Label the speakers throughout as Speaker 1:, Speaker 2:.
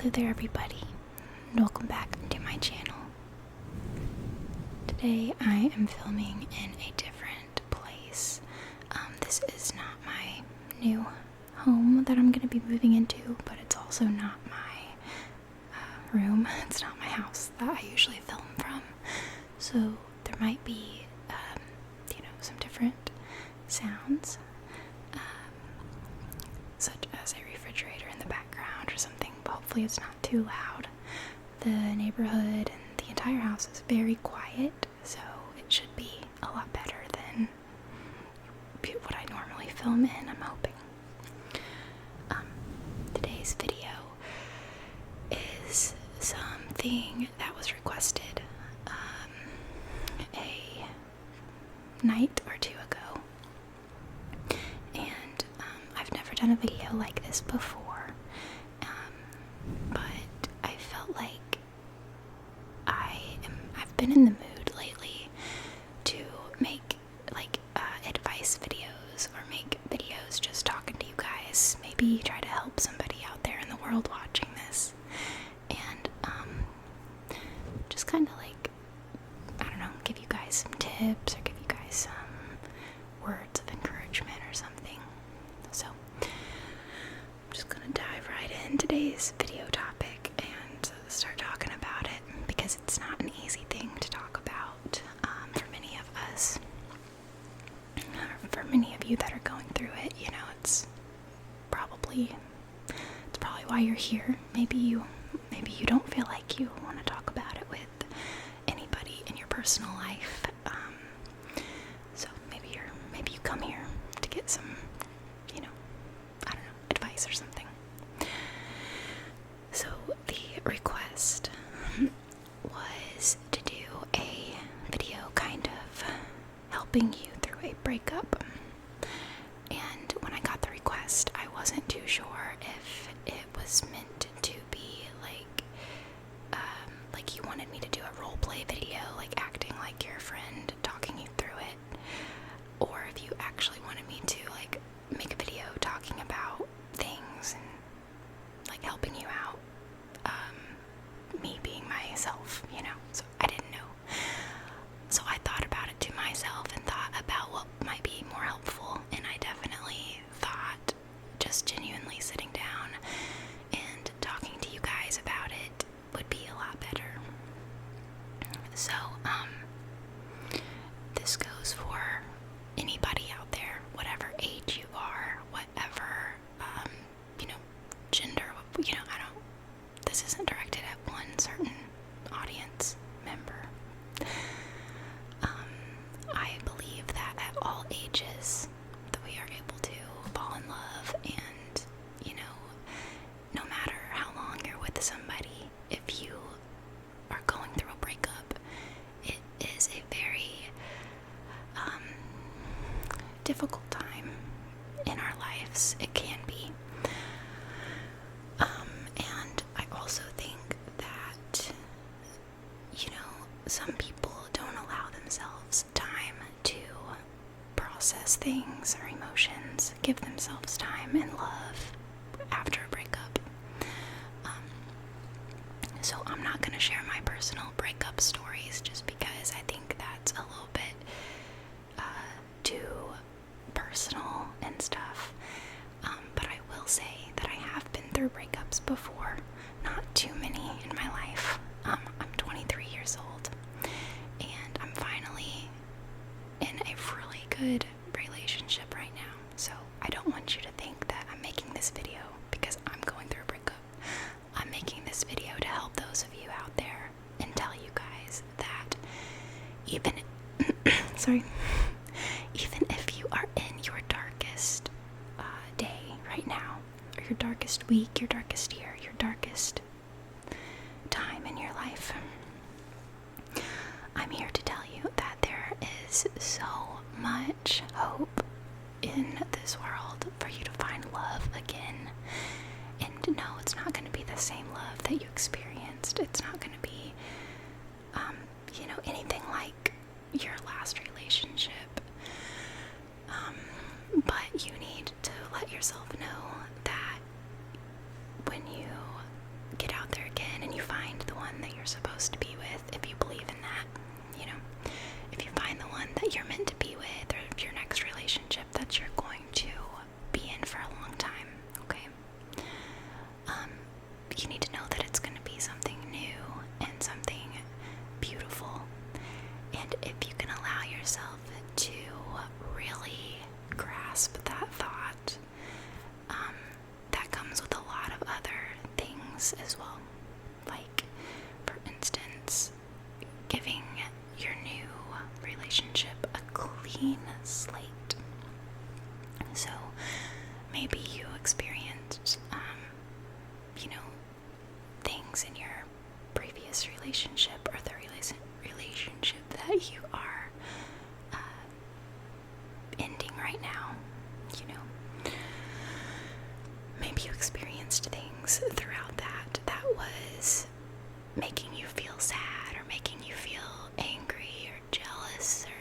Speaker 1: Hello there everybody, and welcome back to my channel. Today I am filming in a different place. This is not my new home that I'm going to be moving into, but it's also not my room. It's not my house that I usually film from. So there might be, some different sounds, such as a refrigerator in the background or something, but hopefully it's not too loud. The neighborhood and the entire house is very quiet, so it should be a lot better than what I normally film in, I'm hoping. Today's video is something that was requested a night or two ago, and I've never done a video like this before, but I felt like I've been in the mood lately to make advice videos, or make videos just talking to you guys, maybe try to help somebody out there in the world watching this, and just kind of give you guys some tips, or give you guys some words of encouragement or something. So I'm just gonna dive right in today's video topic and start talking about it, because it's not an easy thing to talk about for many of us, for many of you that are going through it. It's probably why you're here. Maybe you don't feel like you want to talk about it with anybody in your personal life. So maybe you come here to get some, advice or something. So the request was to do a video kind of helping you through a breakup. And when I got the request, I wasn't too sure if it was meant to be like you wanted me to do a role play video, like acting like your friend, talking you through it, or if you actually wanted me to make a video talking about things and helping you out, me being myself, so I didn't know. So I thought about it to myself and thought about what might be more helpful, and I definitely thought just genuinely sitting down and talking to you guys about it would be a lot better. So, this goes for anybody out there, whatever age you are, whatever, gender, this isn't directed at one certain audience member. I believe that at all ages that we are able to fall in love, and, no matter how long you're with somebody, if you are going through a breakup, it is a very difficult time in our lives. It can be. And I also think that, some people don't allow themselves time to process things or emotions, give themselves time and love after a breakup. So I'm not going to share my personal breakup stories, just because I think that's a little bit too personal and stuff. But I will say that I have been through breakups before, not too many in my life. I'm 23 years old, and I'm finally in a really good relationship right now. So I don't want you to think that I'm making this video because I'm going through a breakup. I'm making this video to help those of you out there and tell you guys that even if you are in your darkest day right now, or your darkest week, your darkest year, your darkest time in your life, I'm here to tell you that there is so much hope in this world for you to find love again. And no, it's not going to be the same love that you experienced. It's not going to be, anything like your last relationship. But you need to let yourself know that when you get out you're supposed to be with, if you believe in that, you know. If you find the one that you're meant to be with, or if your next relationship that you're going to be in for a long time, okay? You need to know that it's going to be something new and something beautiful. And if you can allow yourself to really grasp that thought, that comes with a lot of other things as well. Like, for instance, giving your new relationship a clean slate. So maybe you experienced, things in your previous relationship or the relationship that you are ending right now. Maybe you experienced things throughout that was making you feel sad, or making you feel angry or jealous, or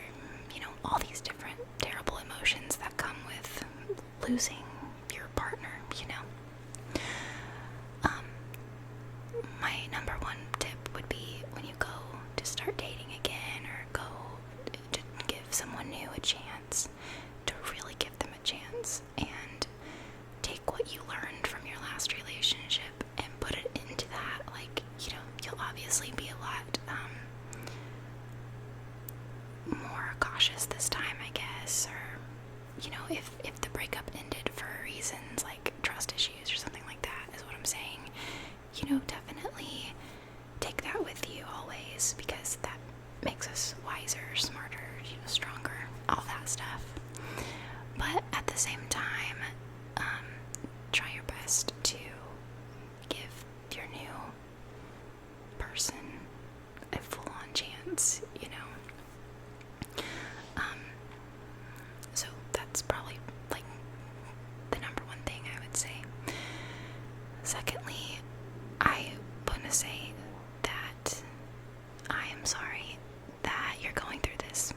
Speaker 1: all these different terrible emotions that come with losing your partner. My number one tip would be, when you go to start dating again, or go to give someone new a chance, to really give them a chance and take what you learned from your last relationship and put it into that. Like, you'll obviously be a lot more cautious this time, I guess, or if the breakup ended for reasons like trust issues or something like that, is what I'm saying. Definitely take that with you always, because that makes us wiser, smarter, stronger, all that stuff. But at the same time, try your best to give your new person a full-on chance, So that's probably, like, the number one thing I would say. Secondly, I want to say that I am sorry that you're going through this,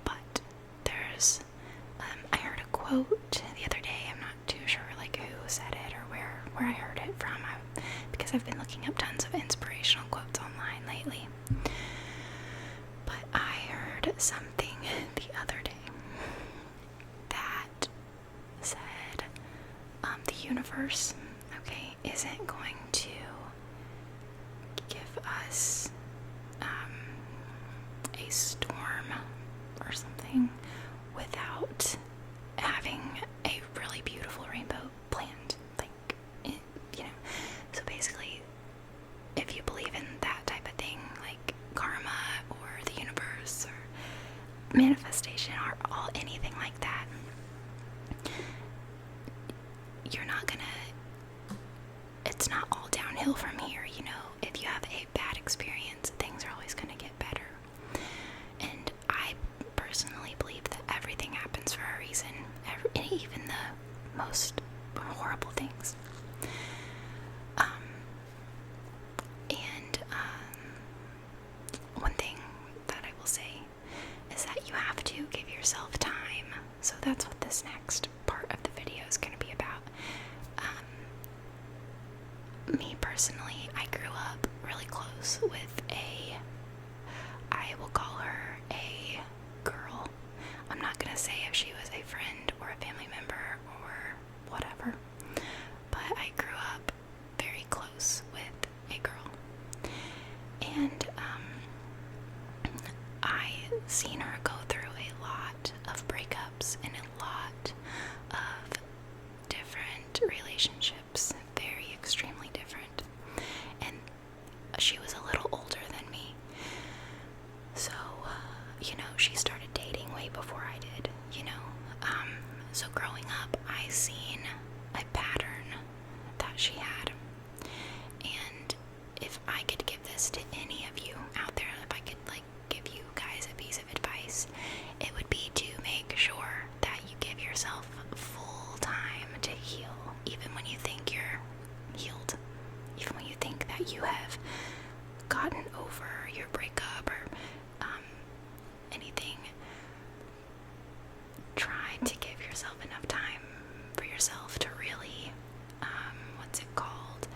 Speaker 1: but there's, I heard a quote the other day. I'm not too sure, like, who said it or where I heard it from, because I've been looking up tons of inspirational quotes online lately. But I heard something the other day that said, the universe, okay, isn't going to give us a storm or something without having a really beautiful rainbow planned. Like, so basically, if you believe in that type of thing, like karma or the universe or manifestation or anything like that, it's not all downhill from here. If you have a bad experience, things are always gonna get better. And I personally believe that everything happens for a reason, even the most horrible things. One thing that I will say is that you have to give yourself time. So that's what this next part of the video is going to be about. Me personally, I grew up really close with I will call her a girl. I'm not going to say if she was a friend or a family member or whatever, but I grew up very close with a girl. And I seen her go through a lot of breakups and a lot of different relationships, very extremely different. And she was a little older than me, so she started dating way before I did. So growing up, I seen a pattern that she had. And if I could give this to any of you out there, if I could give you guys a piece of advice, it would be to make sure that you give yourself full time to heal, even when you think you're healed, even when you think that you have gotten over your breakup or anything. Try to give yourself enough time for yourself to really, what's it called?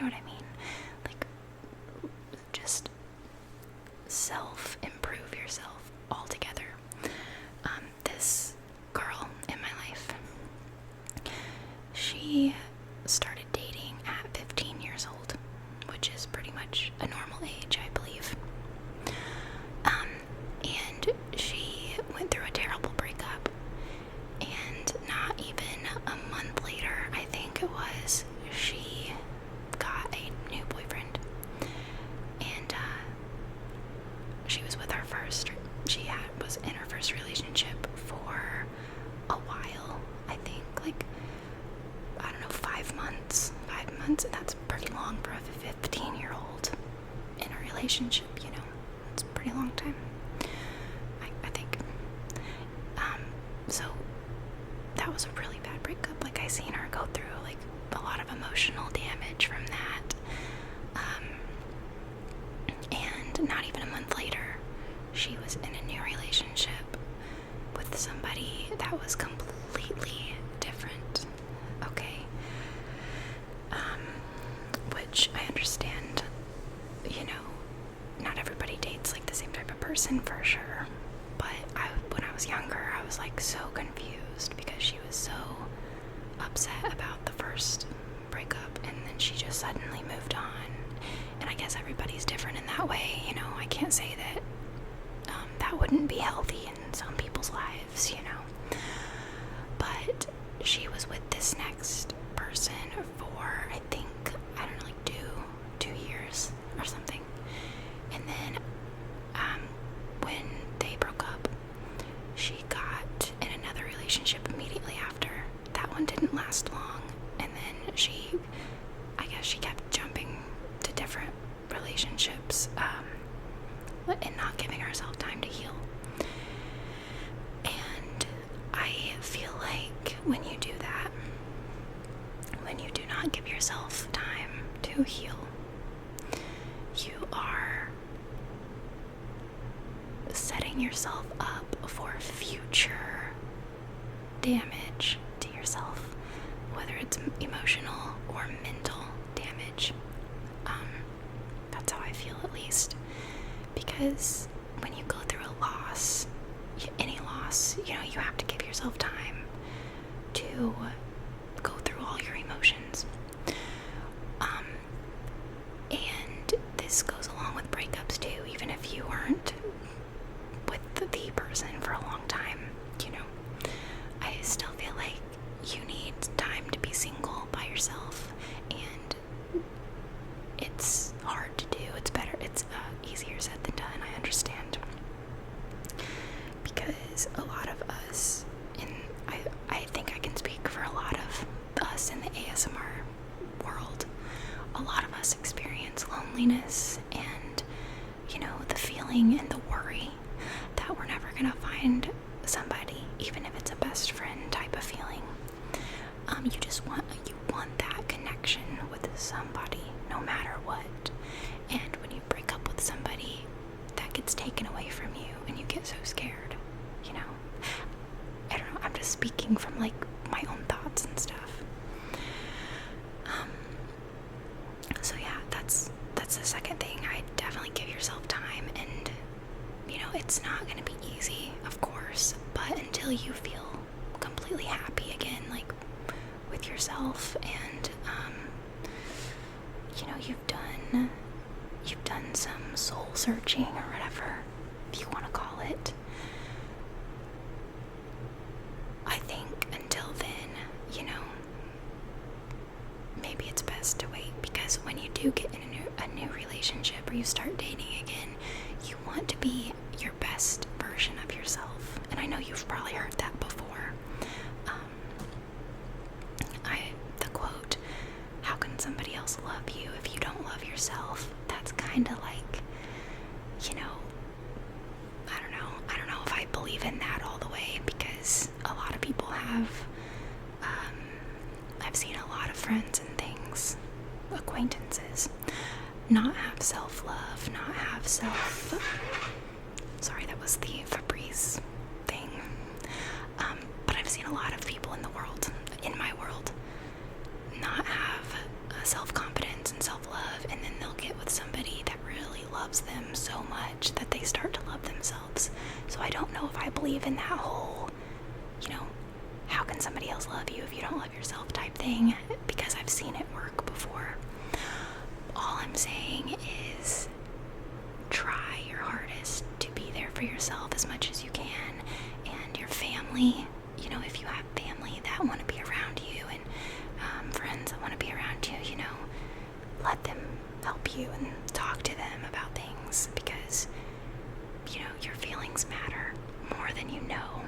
Speaker 1: know what I mean? Like, just improve yourself altogether. This girl in my life, she started dating at 15 years old, which is pretty much a normal age, I believe. And she went through a terrible breakup, and not even a month later, I think it was, she got a new boyfriend. And she was with her first, was in her first relationship for a while, I think, like, I don't know, 5 months, and that's pretty long for a 15-year-old in a relationship, you know, it's a pretty long time, I think. So that was a really bad breakup. Like, I seen her go through, like, a lot of emotional damage from that, and not even a month later, she was in a new relationship with somebody that was completely different, okay? Which I understand, you know, not everybody dates like the same type of person for sure, but when I was younger, I was like so confused because she was so upset about the first breakup, and then she just suddenly moved on. And I guess everybody's different in that way, you know. I can't say that that wouldn't be healthy in some people's lives, you know. But she was with this next person for, I think, I don't know, like two years or something. And then when they broke up, she got in another relationship immediately after. That one didn't last long, and then I guess she kept jumping to different relationships, and not giving herself time to heal. And I feel like when you do that, when you do not give yourself time to heal, you are setting yourself up for future damage to yourself, whether it's emotional or mental damage. That's how I feel, at least, because when you go through a loss, any loss, you know, you have to give yourself time to go through all your emotions. And this goes along with breakups too, even if you weren't with the person for a long time, you know. I still feel like you need time to be single by yourself, and it's hard to do. It's easier said than done, I understand. Because a lot of us, and I think I can speak for a lot of us in the ASMR world, a lot of us experience loneliness and, you know, the feeling and the worry that we're never gonna find somebody, even if it's a best friend type of feeling. You want that connection with somebody, no matter what. And when you break up with somebody, that gets taken away from you, and you get so scared, you know. I don't know, I'm just speaking from, like, my own thoughts and stuff. So yeah, that's the second thing. I definitely give yourself time, and, you know, it's not gonna be easy, of course, but until you feel completely happy again, like, with yourself, and, you know, you've done some soul searching, or whatever you want to call it. I think until then, you know, maybe it's best to wait, because when you do get in a new relationship, or you start dating again, you want to be your best version of yourself. And I know you've probably heard that before. The quote, "How can somebody else love you if you don't love yourself?" That's kind of like, you know, I don't know if I believe in that all the way, because a lot of people have, I've seen a lot of friends and things, acquaintances, not have self-love, not have sorry, that was the Febreze thing. But I've seen a lot of people in my world, not have self-confidence and self I believe in that whole, how can somebody else love you if you don't love yourself type thing, because I've seen it work before. All I'm saying is try your hardest to be there for yourself as much as you can, and your family, if you have family that want to be around you, and friends that want to be around you, let them help you and talk to them about things, because your feelings matter more than you know,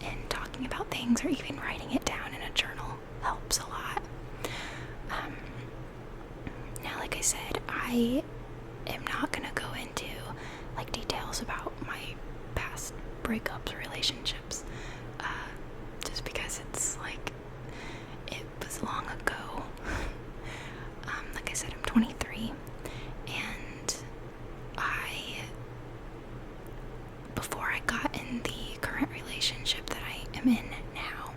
Speaker 1: and talking about things or even writing it down in a journal helps a lot. Now, like I said, I am not gonna go into like details about my past breakups or relationships, just because it's like it was long ago. Like I said, I'm 23, and before I got in the current relationship that I am in now,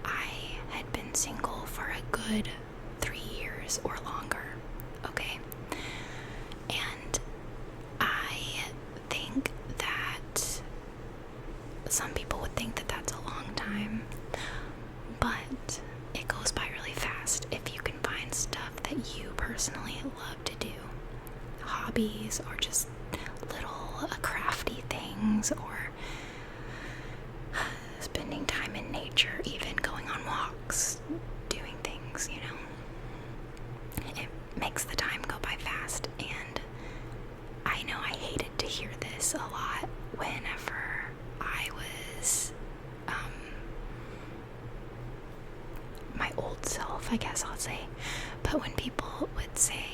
Speaker 1: I had been single for a good 3 years or longer, okay? And I think that some people would think that that's a long time, but it goes by really fast if you can find stuff that you personally love to do. Hobbies, or just little crafty things, or spending time in nature, even going on walks, doing things, It makes the time go by fast, and I know I hated to hear this a lot whenever I was my old self, I guess I'll say. But when people would say,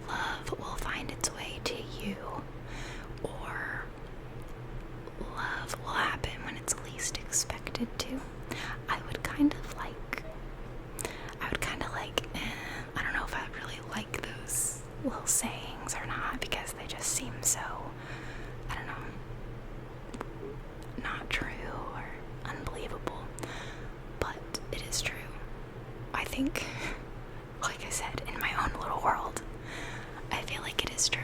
Speaker 1: love will find its way to you, or love will happen when it's least expected to, I would kind of like, I don't know if I really like those little sayings or not, because they just seem so, I don't know, not true or unbelievable. But it is true. I think, like I said, in my own little world, I feel like it is true.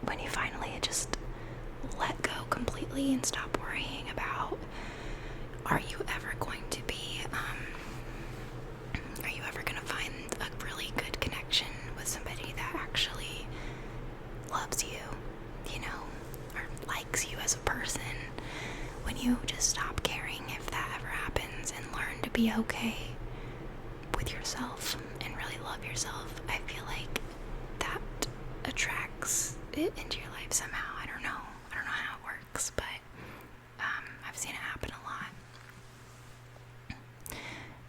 Speaker 1: When you finally just let go completely and stop worrying about, are you ever going to find a really good connection with somebody that actually loves you, or likes you as a person. When you just stop caring if that ever happens and learn to be okay with yourself and really love yourself, I feel like that attracts it into your life somehow. I don't know how it works, but I've seen it happen a lot.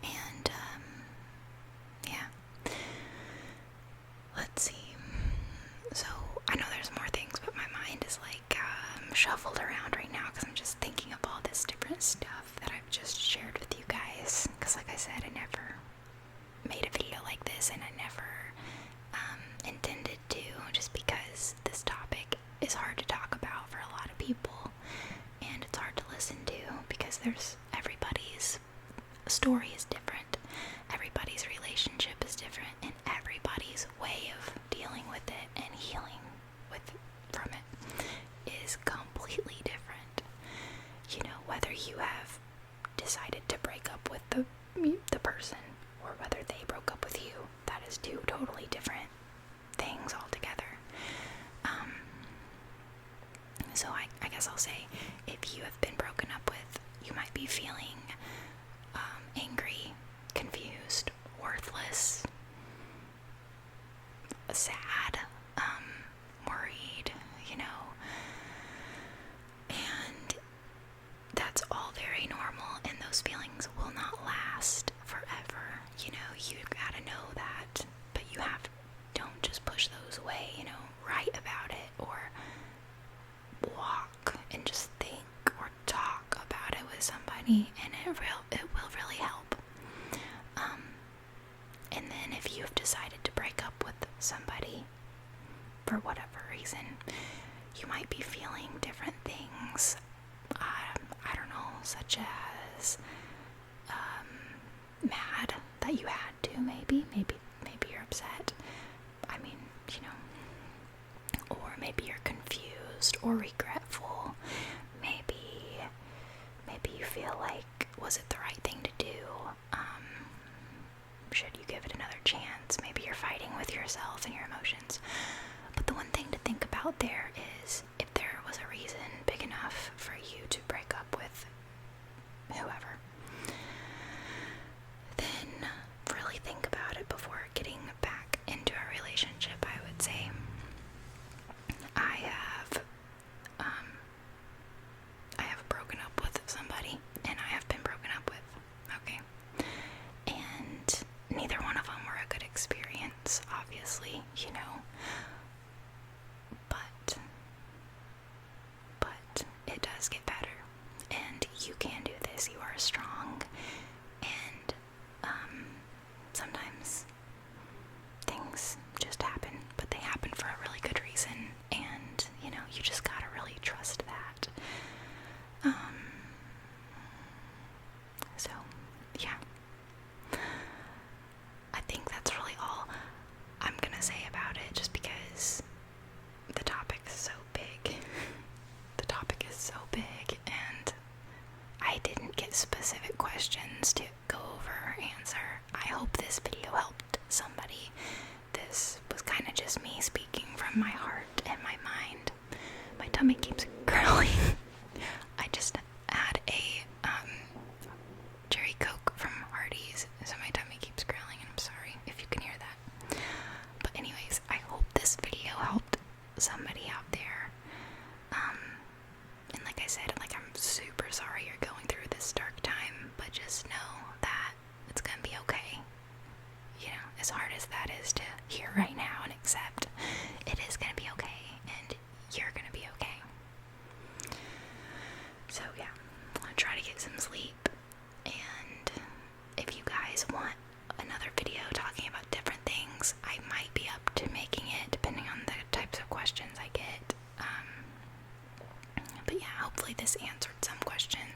Speaker 1: And yeah, let's see. So I know there's more things, but my mind is like shuffled around right now, because I'm just thinking of all this different stuff that I've just shared with you guys. Because like I said, I never made a video like this, and I never intended to, just because this topic is hard to talk about for a lot of people, and it's hard to listen to, because everybody's story is different, everybody's relationship is different, and everybody's way of dealing with it and healing from it is completely different. Whether you have decided to break up with the person, or whether they broke up with you, that is two totally different things altogether. So I guess I'll say, if you have been broken up with, you might be feeling angry, confused, worthless, sad, worried, and that's all very normal, and those feelings will not last forever. You gotta know that, but don't just push those away, write about it, or walk and just think or talk about it with somebody, and it will really help. And then if you've decided to break up with somebody for whatever reason, you might be feeling different things. I don't know, such as mad that you had to, maybe you're upset. I mean, or maybe you're confused confused or regretful. Maybe you feel like, was it the right thing to do? Should you give it another chance? Maybe you're fighting with yourself and your emotions. But the one thing to think about there is, if there was a reason big enough for you to break up with whoever, then really think about it before getting back into a relationship, I would say. I have broken up with somebody, and I have been broken up with, okay? And neither one of them were a good experience, obviously, you know. But it does get better, and you can do this. You are strong, and sometimes things just happen, but they happen for a really good reason, and, you know, you just gotta really trust that. So, yeah. I think that's really all I'm gonna say about it, just because the topic is so big. The topic is so big, and I didn't get specific questions to go over or answer. I hope this video helped somebody. This was kind of just me speaking from my heart and my mind. My tummy keeps growling. I just had a cherry coke from Hardee's, so my tummy keeps growling, and I'm sorry if you can hear that. But anyways, I hope this video helped somebody out there. And like I said, like, I'm super sorry you're going through this dark time, but just know that it's gonna be okay. You know, as hard as that is to hear right now and accept, it is gonna be okay, and you're gonna be okay. So yeah, I'll try to get some sleep, and if you guys want another video talking about different things, I might be up to making it, depending on the types of questions I get. But yeah, hopefully this answered some questions,